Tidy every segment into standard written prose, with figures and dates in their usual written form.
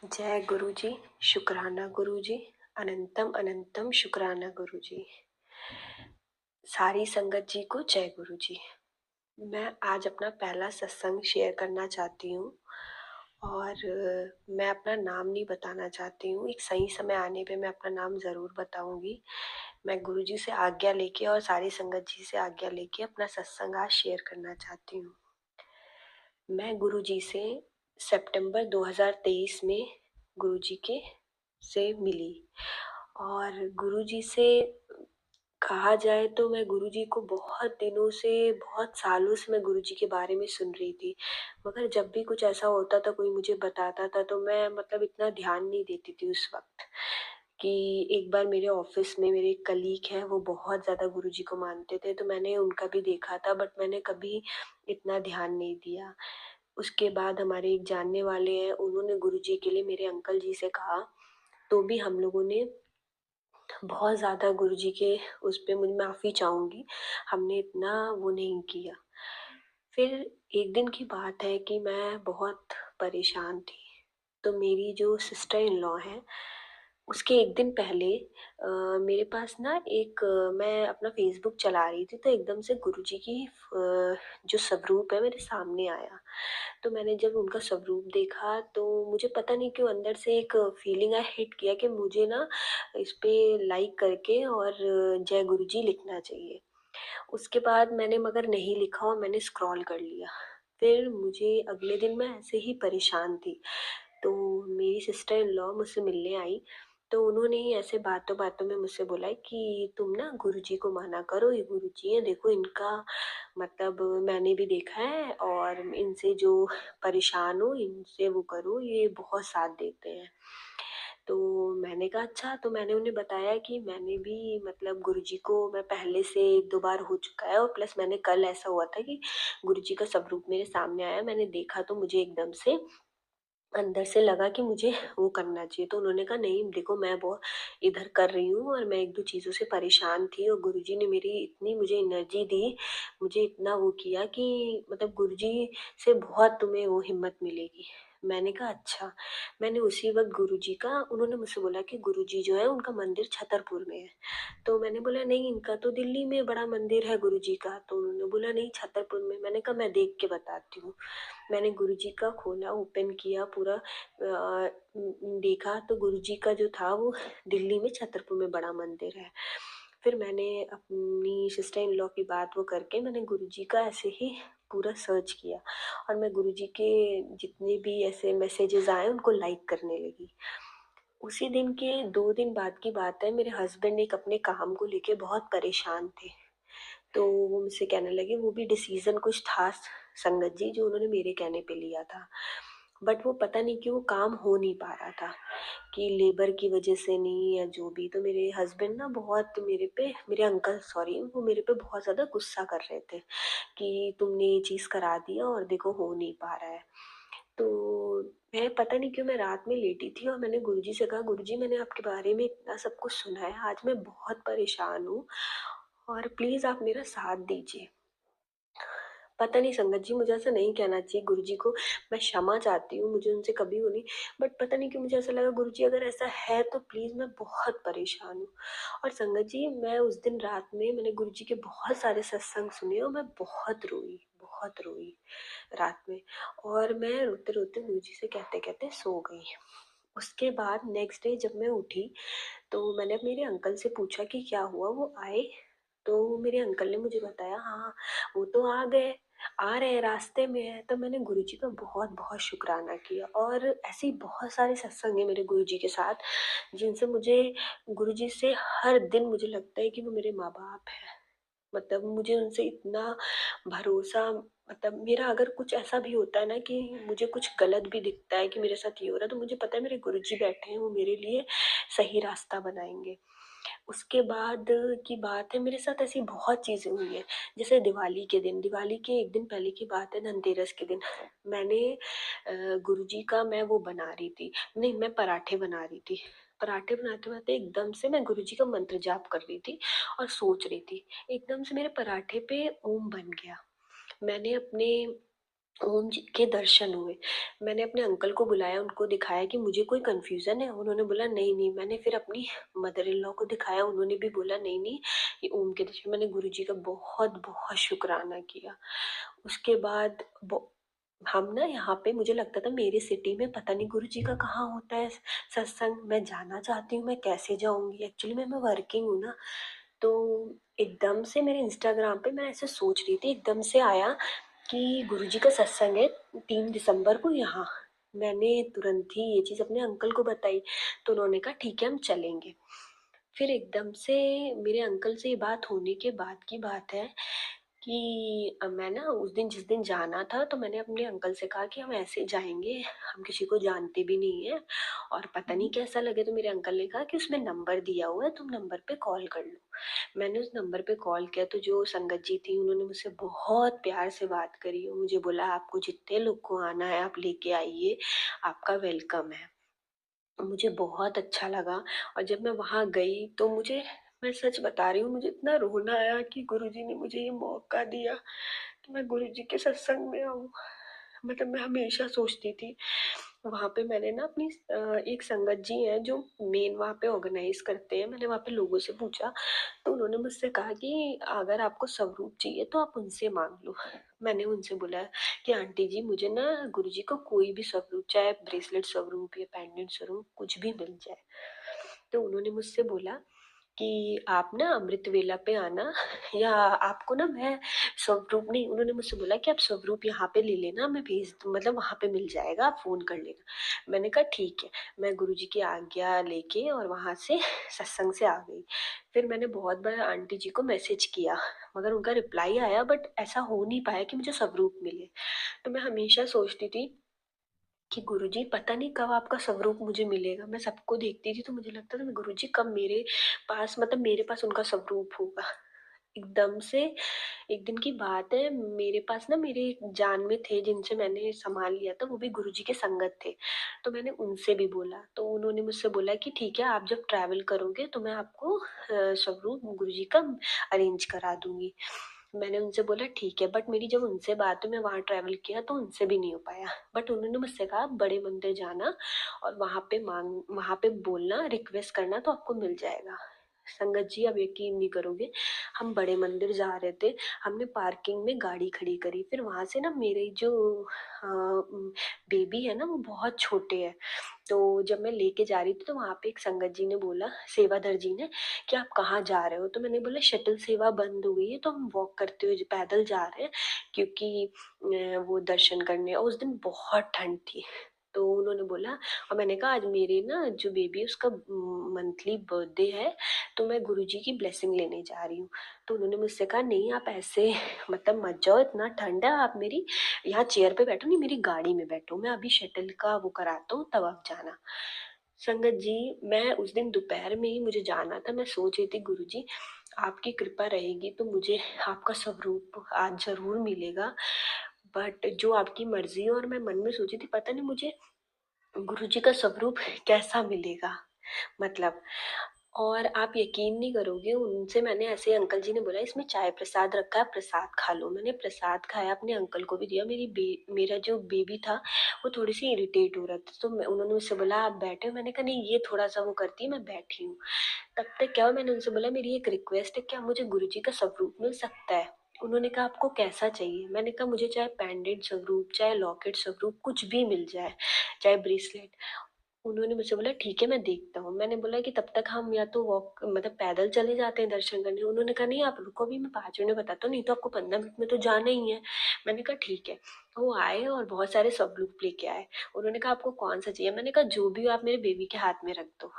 जय गुरुजी। शुक्राना गुरुजी। अनंतम अनंतम शुक्राना गुरुजी। सारी संगत जी को जय गुरुजी। मैं आज अपना पहला सत्संग शेयर करना चाहती हूँ और मैं अपना नाम नहीं बताना चाहती हूँ। एक सही समय आने पे मैं अपना नाम ज़रूर बताऊँगी। मैं गुरुजी से आज्ञा लेके और सारी संगत जी से आज्ञा लेके अपना सत्संग आज शेयर करना चाहती हूँ। मैं गुरुजी से सितंबर 2023 में गुरुजी के से मिली और गुरुजी से कहा जाए तो मैं गुरुजी को बहुत दिनों से, बहुत सालों से मैं गुरुजी के बारे में सुन रही थी। मगर जब भी कुछ ऐसा होता था, कोई मुझे बताता था तो मैं इतना ध्यान नहीं देती थी उस वक्त। कि एक बार मेरे ऑफिस में मेरे एक कलीग हैं, वो बहुत ज़्यादा गुरुजी को मानते थे, तो मैंने उनका भी देखा था, बट मैंने कभी इतना ध्यान नहीं दिया। उसके बाद हमारे एक जानने वाले हैं, उन्होंने गुरुजी के लिए मेरे अंकल जी से कहा, तो भी हम लोगों ने बहुत ज़्यादा गुरुजी के उस पे मुझे माफ़ी चाहूँगी, हमने इतना वो नहीं किया। फिर एक दिन की बात है कि मैं बहुत परेशान थी, तो मेरी जो सिस्टर इन लॉ है, उसके एक दिन पहले मेरे पास ना मैं अपना फेसबुक चला रही थी, तो एकदम से गुरुजी की जो स्वरूप है मेरे सामने आया। तो मैंने जब उनका स्वरूप देखा तो मुझे पता नहीं क्यों अंदर से एक फीलिंग आई, हिट किया कि मुझे ना इस पे लाइक करके और जय गुरुजी लिखना चाहिए। उसके बाद मैंने मगर नहीं लिखा और मैंने स्क्रॉल कर लिया। फिर मुझे अगले दिन मैं ऐसे ही परेशान थी, तो मेरी सिस्टर इन लॉ मुझसे मिलने आई, तो उन्होंने ही ऐसे बातों बातों में मुझसे बोला कि तुम ना गुरुजी को माना करो, ये गुरुजी हैं, देखो इनका मैंने भी देखा है और इनसे जो परेशान हो इनसे वो करो, ये बहुत साथ देते हैं। तो मैंने कहा अच्छा, तो मैंने उन्हें बताया कि मैंने भी गुरुजी को मैं पहले से 1-2 बार हो चुका है और प्लस मैंने कल ऐसा हुआ था कि गुरुजी का स्वरूप मेरे सामने आया, मैंने देखा तो मुझे एकदम से अंदर से लगा कि मुझे वो करना चाहिए। तो उन्होंने कहा नहीं देखो, मैं बहुत इधर कर रही हूँ और मैं 1-2 चीज़ों से परेशान थी और गुरुजी ने मेरी इतनी मुझे एनर्जी दी, मुझे इतना वो किया कि गुरुजी से बहुत तुम्हें वो हिम्मत मिलेगी। मैंने कहा अच्छा। मैंने उसी वक़्त गुरुजी का उन्होंने मुझसे बोला कि गुरुजी जो है उनका मंदिर छतरपुर में है। तो मैंने बोला नहीं, इनका तो दिल्ली में बड़ा मंदिर है गुरुजी का। तो उन्होंने बोला नहीं, छतरपुर में। मैंने कहा मैं देख के बताती हूँ। मैंने गुरुजी का खोला, ओपन किया पूरा, देखा तो गुरुजी का जो था वो दिल्ली में छतरपुर में बड़ा मंदिर है। फिर मैंने अपनी सिस्टर इन लॉ की बात वो करके मैंने गुरुजी का ऐसे ही पूरा सर्च किया और मैं गुरुजी के जितने भी ऐसे मैसेजेस आए उनको लाइक करने लगी। उसी दिन के 2 दिन बाद की बात है, मेरे हस्बैंड एक अपने काम को लेके बहुत परेशान थे। तो वो मुझसे कहने लगे, वो भी डिसीज़न कुछ था संगत जी जो उन्होंने मेरे कहने पे लिया था। बट वो पता नहीं क्यों काम हो नहीं पा रहा था, कि लेबर की वजह से नहीं या जो भी। तो मेरे हस्बैंड ना बहुत मेरे अंकल सॉरी, वो मेरे पे बहुत ज़्यादा गुस्सा कर रहे थे कि तुमने ये चीज़ करा दिया और देखो हो नहीं पा रहा है। तो मैं पता नहीं क्यों मैं रात में लेटी थी और मैंने गुरुजी से कहा, गुरुजी मैंने आपके बारे में इतना सब कुछ सुना है, आज मैं बहुत परेशान हूँ और प्लीज़ आप मेरा साथ दीजिए। पता नहीं संगत जी, मुझे ऐसा नहीं कहना चाहिए गुरुजी को, मैं क्षमा चाहती हूँ, मुझे उनसे कभी वो नहीं, बट पता नहीं क्यों मुझे ऐसा लगा गुरुजी अगर ऐसा है तो प्लीज़, मैं बहुत परेशान हूँ। और संगत जी, मैं उस दिन रात में मैंने गुरुजी के बहुत सारे सत्संग सुने और मैं बहुत रोई रात में। और मैं रोते-रोते गुरुजी से कहते-कहते सो गई। उसके बाद नेक्स्ट डे जब मैं उठी, तो मैंने मेरे अंकल से पूछा कि क्या हुआ, वो आए? तो मेरे अंकल ने मुझे बताया हाँ, वो तो आ गए, आ रहे हैं, रास्ते में है। तो मैंने गुरुजी का बहुत-बहुत शुक्राना किया और ऐसे ही बहुत सारे सत्संग हैं मेरे गुरुजी के साथ, जिनसे मुझे गुरुजी से हर दिन मुझे लगता है कि वो मेरे माँ-बाप हैं। मुझे उनसे इतना भरोसा, मेरा अगर कुछ ऐसा भी होता है ना कि मुझे कुछ गलत भी दिखता है कि मेरे साथ ये हो रहा है, तो मुझे पता है मेरे गुरुजी बैठे हैं, वो मेरे लिए सही रास्ता बनाएँगे। उसके बाद की बात है, मेरे साथ ऐसी बहुत चीज़ें हुई हैं। जैसे दिवाली के 1 दिन पहले की बात है, धनतेरस के दिन मैंने गुरुजी का मैं वो बना रही थी, नहीं मैं पराठे बना रही थी। पराठे बनाते-बनाते एकदम से मैं गुरुजी का मंत्र जाप कर रही थी और सोच रही थी। एकदम से मेरे पराठे पे ओम बन गया। मैंने अपने ओम जी के दर्शन हुए। मैंने अपने अंकल को बुलाया, उनको दिखाया कि मुझे कोई कन्फ्यूज़न है? उन्होंने बोला नहीं, नहीं। मैंने फिर अपनी मदर इन लॉ को दिखाया, उन्होंने भी बोला नहीं, नहीं, ये ओम के दर्शन। मैंने गुरुजी का बहुत-बहुत शुकराना किया। उसके बाद बो हम ना यहाँ पे मुझे लगता था मेरी सिटी में पता नहीं गुरुजी का कहाँ होता है सत्संग, मैं जाना चाहती हूँ, मैं कैसे जाऊँगी? एक्चुअली मैं वर्किंग हूँ ना, तो एकदम से मेरे इंस्टाग्राम पे मैं ऐसे सोच रही थी, एकदम से आया कि गुरुजी का सत्संग है 3 दिसंबर को यहाँ। मैंने तुरंत ही ये चीज़ अपने अंकल को बताई, तो उन्होंने कहा ठीक है हम चलेंगे। फिर एकदम से मेरे अंकल से ये बात होने के बाद की बात है कि मैं ना उस दिन जिस दिन जाना था तो मैंने अपने अंकल से कहा कि हम ऐसे जाएंगे, हम किसी को जानते भी नहीं है और पता नहीं कैसा लगे। तो मेरे अंकल ने कहा कि उसमें नंबर दिया हुआ है, तुम नंबर पे कॉल कर लो। मैंने उस नंबर पे कॉल किया तो जो संगत जी थी उन्होंने मुझसे बहुत प्यार से बात करी और मुझे बोला आपको जितने लोग को आना है आप लेके आइए, आपका वेलकम है। मुझे बहुत अच्छा लगा और जब मैं वहाँ गई तो मैं सच बता रही हूँ, मुझे इतना रोना आया कि गुरुजी ने मुझे ये मौका दिया कि मैं गुरुजी के सत्संग में आऊँ। मतलब मैं हमेशा सोचती थी, वहाँ पे मैंने ना एक संगत जी हैं जो मेन वहाँ पे ऑर्गेनाइज करते हैं, मैंने वहाँ पे लोगों से पूछा तो उन्होंने मुझसे कहा कि अगर आपको स्वरूप चाहिए तो आप उनसे मांग लो। मैंने उनसे बोला कि आंटी जी मुझे ना गुरुजी को कोई भी स्वरूप, चाहे ब्रेसलेट स्वरूप या पेंडेंट स्वरूप कुछ भी मिल जाए। तो उन्होंने मुझसे बोला कि आप ना अमृत वेला पे आना, या आपको ना मैं स्वरूप नहीं, उन्होंने मुझसे बोला कि आप स्वरूप यहाँ पे ले लेना, मैं भेज मतलब वहाँ पे मिल जाएगा, आप फोन कर लेना। मैंने कहा ठीक है। मैं गुरुजी की आज्ञा लेके और वहाँ से सत्संग से आ गई। फिर मैंने बहुत बार आंटी जी को मैसेज किया मगर उनका रिप्लाई आया, बट ऐसा हो नहीं पाया कि मुझे स्वरूप मिले। तो मैं हमेशा सोचती थी कि गुरुजी पता नहीं कब आपका स्वरूप मुझे मिलेगा। मैं सबको देखती थी तो मुझे लगता था गुरुजी कब मेरे पास, मतलब मेरे पास उनका स्वरूप होगा। एकदम से एक दिन की बात है, मेरे पास ना मेरे जान में थे जिनसे मैंने सामान लिया था, वो भी गुरुजी के संगत थे। तो मैंने उनसे भी बोला तो उन्होंने मुझसे बोला कि ठीक है आप जब ट्रैवल करोगे तो मैं आपको स्वरूप गुरुजी का अरेंज करा दूंगी। मैंने उनसे बोला ठीक है, बट मेरी जब उनसे बात हुई मैं वहाँ ट्रैवल किया तो उनसे भी नहीं हो पाया। बट उन्होंने मुझसे कहा बड़े मंदिर जाना और वहाँ पे बोलना, रिक्वेस्ट करना तो आपको मिल जाएगा। संगत जी आप यकीन नहीं करोगे, हम बड़े मंदिर जा रहे थे, हमने पार्किंग में गाड़ी खड़ी करी, फिर वहां से ना मेरे जो बेबी है ना वो बहुत छोटे है, तो जब मैं लेके जा रही थी तो वहां पे एक संगत जी ने बोला, सेवाधर जी ने, कि आप कहाँ जा रहे हो? तो मैंने बोला शटल सेवा बंद हो गई है तो हम वॉक करते हुए पैदल जा रहे हैं, क्योंकि वो दर्शन करने, और उस दिन बहुत ठंड थी। तो उन्होंने बोला, और मैंने कहा आज मेरे ना जो बेबी है उसका मंथली बर्थडे है, तो मैं गुरुजी की ब्लेसिंग लेने जा रही हूँ। तो उन्होंने मुझसे कहा नहीं आप ऐसे मतलब मत जाओ, इतना ठंड है, आप मेरी यहाँ चेयर पे बैठो, नहीं मेरी गाड़ी में बैठो, मैं अभी शटल का वो कराता हूँ तब आप जाना। संगत जी मैं उस दिन दोपहर में ही मुझे जाना था, मैं सोच रही थी गुरुजी आपकी कृपा रहेगी तो मुझे आपका स्वरूप आज जरूर मिलेगा, बट जो आपकी मर्जी है। और मैं मन में सोची थी पता नहीं मुझे गुरुजी का स्वरूप कैसा मिलेगा, मतलब। और आप यकीन नहीं करोगे, उनसे मैंने ऐसे, अंकल जी ने बोला इसमें चाय प्रसाद रखा है, प्रसाद खा लो। मैंने प्रसाद खाया, अपने अंकल को भी दिया। मेरा जो बेबी था वो थोड़ी सी इरिटेट हो रहा था, तो उन्होंने मुझसे बोला आप बैठे हो? मैंने कहा नहीं ये थोड़ा सा वो करती है, मैं बैठी हूँ। तब तक क्या हुआ, मैंने उनसे बोला मेरी एक रिक्वेस्ट है, क्या मुझे गुरुजी का स्वरूप मिल सकता है? उन्होंने कहा आपको कैसा चाहिए? मैंने कहा मुझे चाहे पेंडेंट स्वरूप, चाहे लॉकेट स्वरूप, कुछ भी मिल जाए, चाहे ब्रेसलेट। उन्होंने मुझसे बोला ठीक है मैं देखता हूँ। मैंने बोला कि तब तक हम या तो वॉक मतलब पैदल चले जाते हैं दर्शन करने। उन्होंने कहा नहीं आप रुको, भी मैं 5 मिनट बताता हूँ, नहीं तो आपको 15 मिनट में तो जाना ही है। मैंने कहा ठीक है। वो आए और बहुत सारे स्वरूप लेके आए। उन्होंने कहा आपको कौन सा चाहिए? मैंने कहा जो भी हो, आप मेरे बेबी के हाथ में रख दो।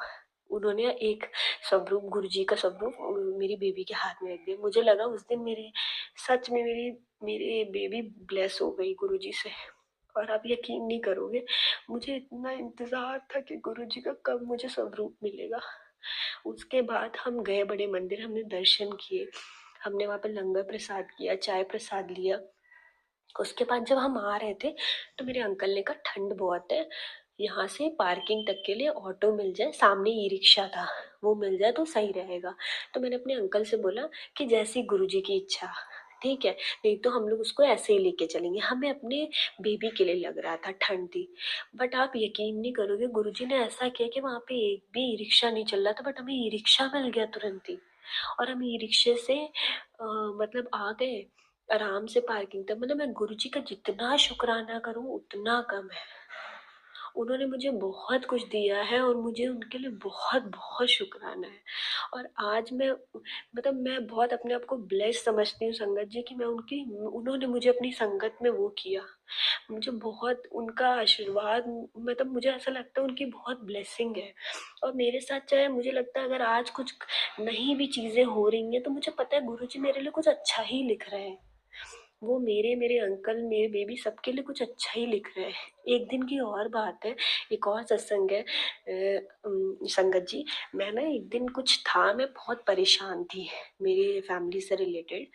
उन्होंने एक स्वरूप, गुरु जी का स्वरूप मेरी बेबी के हाथ में रख दिया। मुझे लगा उस दिन मेरी, सच में मेरी बेबी ब्लेस हो गई गुरु जी से। और आप यकीन नहीं करोगे, मुझे इतना इंतजार था कि गुरुजी का कब मुझे स्वरूप मिलेगा। उसके बाद हम गए बड़े मंदिर, हमने दर्शन किए, हमने वहां पर लंगर प्रसाद किया, चाय प्रसाद लिया। उसके बाद जब हम आ रहे थे तो मेरे अंकल ने कहा ठंड बहुत है, यहाँ से पार्किंग तक के लिए ऑटो मिल जाए, सामने ई रिक्शा था, वो मिल जाए तो सही रहेगा। तो मैंने अपने अंकल से बोला कि जैसी गुरुजी की इच्छा। ठीक है, नहीं तो हम लोग उसको ऐसे ही लेके चलेंगे। हमें अपने बेबी के लिए लग रहा था, ठंड थी। बट आप यकीन नहीं करोगे, गुरुजी ने ऐसा किया कि वहाँ पे एक भी ई रिक्शा नहीं चल रहा था, बट हमें ई रिक्शा मिल गया तुरंत ही। और हम ई रिक्शे से मतलब आ गए आराम से पार्किंग तक। मतलब मैं गुरुजी का जितना शुक्राना करूँ उतना कम है। उन्होंने मुझे बहुत कुछ दिया है और मुझे उनके लिए बहुत बहुत शुक्राना है। और आज मैं मतलब मैं बहुत अपने आप को ब्लेस समझती हूँ संगत जी, कि मैं उनकी उन्होंने मुझे अपनी संगत में वो किया। मुझे बहुत उनका आशीर्वाद, मतलब मुझे ऐसा लगता है उनकी बहुत ब्लेसिंग है। और मेरे साथ चाहे मुझे लगता है अगर आज कुछ नहीं भी चीज़ें हो रही हैं तो मुझे पता है गुरुजी मेरे लिए कुछ अच्छा ही लिख रहे हैं। वो मेरे अंकल, मेरे बेबी सबके लिए कुछ अच्छा ही लिख रहे हैं। एक दिन की और बात है, एक और सत्संग है संगत जी। मैं ना एक दिन कुछ था, मैं बहुत परेशान थी मेरी फैमिली से रिलेटेड।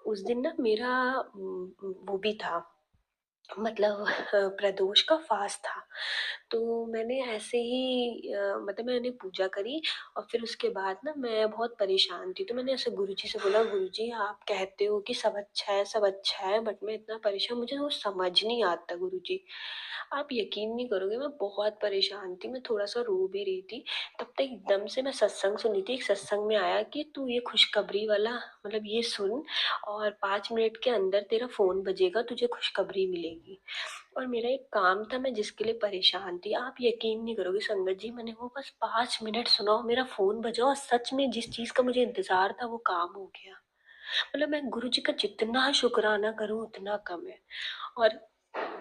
उस दिन ना मेरा वो भी था, मतलब प्रदोष का फास्ट था। तो मैंने ऐसे ही मतलब मैंने पूजा करी और फिर उसके बाद ना मैं बहुत परेशान थी। तो मैंने ऐसे गुरुजी से बोला, गुरुजी आप कहते हो कि सब अच्छा है, सब अच्छा है, बट मैं इतना परेशान, मुझे वो समझ नहीं आता गुरुजी। आप यकीन नहीं करोगे, मैं बहुत परेशान थी, मैं थोड़ा सा रो भी रही थी। तब तक एकदम से मैं सत्संग सुनी थी, एक सत्संग में आया कि तू ये खुशखबरी वाला मतलब ये सुन, और 5 मिनट के अंदर तेरा फोन बजेगा, तुझे खुशखबरी मिलेगी। और मेरा एक काम था, मैं जिसके लिए परेशान थी। आप यकीन नहीं करोगे संगत जी, मैंने वो बस 5 मिनट सुना और मेरा फोन बजा, और सच में जिस चीज का मुझे इंतजार था वो काम हो गया। मतलब मैं गुरु जी का जितना शुक्राना करूं उतना कम है। और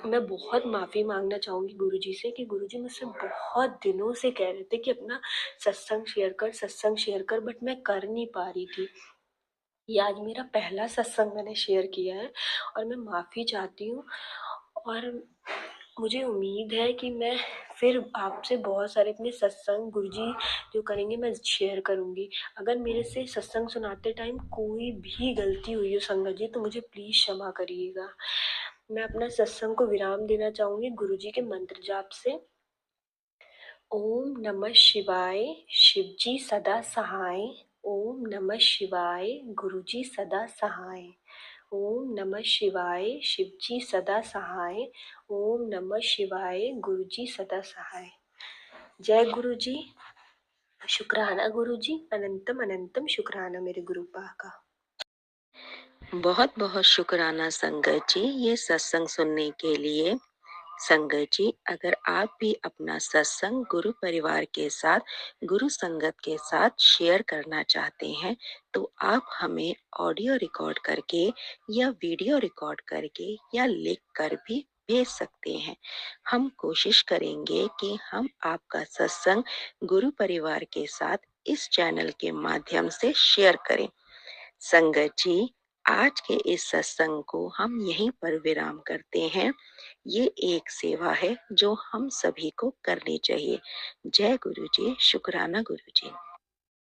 मैं बहुत माफी मांगना चाहूंगी गुरु जी से, कि गुरु जी मुझसे बहुत दिनों से कह रहे थे कि अपना सत्संग शेयर कर, सत्संग शेयर कर, बट मैं कर नहीं पा रही थी। ये आज मेरा पहला सत्संग मैंने शेयर किया है और मैं माफ़ी चाहती हूँ। और मुझे उम्मीद है कि मैं फिर आपसे बहुत सारे अपने सत्संग गुरुजी जो करेंगे मैं शेयर करूँगी। अगर मेरे से सत्संग सुनाते टाइम कोई भी गलती हुई हो संगत जी तो मुझे प्लीज़ क्षमा करिएगा। मैं अपना सत्संग को विराम देना चाहूँगी गुरुजी के मंत्र जाप से। ओम नमः शिवाय, शिवजी सदा सहाय। ओम नमः शिवाय, गुरुजी सदा सहाय। ओम नमः शिवाय, शिवजी सदा सहाय। ओम नमः शिवाय, गुरुजी सदा सहाय। जय गुरुजी। शुक्राना गुरुजी, अनंतम अनंतम शुक्राना मेरे गुरुपा का। बहुत बहुत शुक्राना संगत जी ये सत्संग सुनने के लिए। संगत जी अगर आप भी अपना सत्संग गुरु परिवार के साथ, गुरु संगत के साथ शेयर करना चाहते हैं तो आप हमें ऑडियो रिकॉर्ड करके या वीडियो रिकॉर्ड करके या लिख कर भी भेज सकते हैं। हम कोशिश करेंगे कि हम आपका सत्संग गुरु परिवार के साथ इस चैनल के माध्यम से शेयर करें। संगत जी आज के इस सत्संग को हम यहीं पर विराम करते हैं। ये एक सेवा है जो हम सभी को करनी चाहिए। जय गुरु जी, शुक्राना गुरु जी।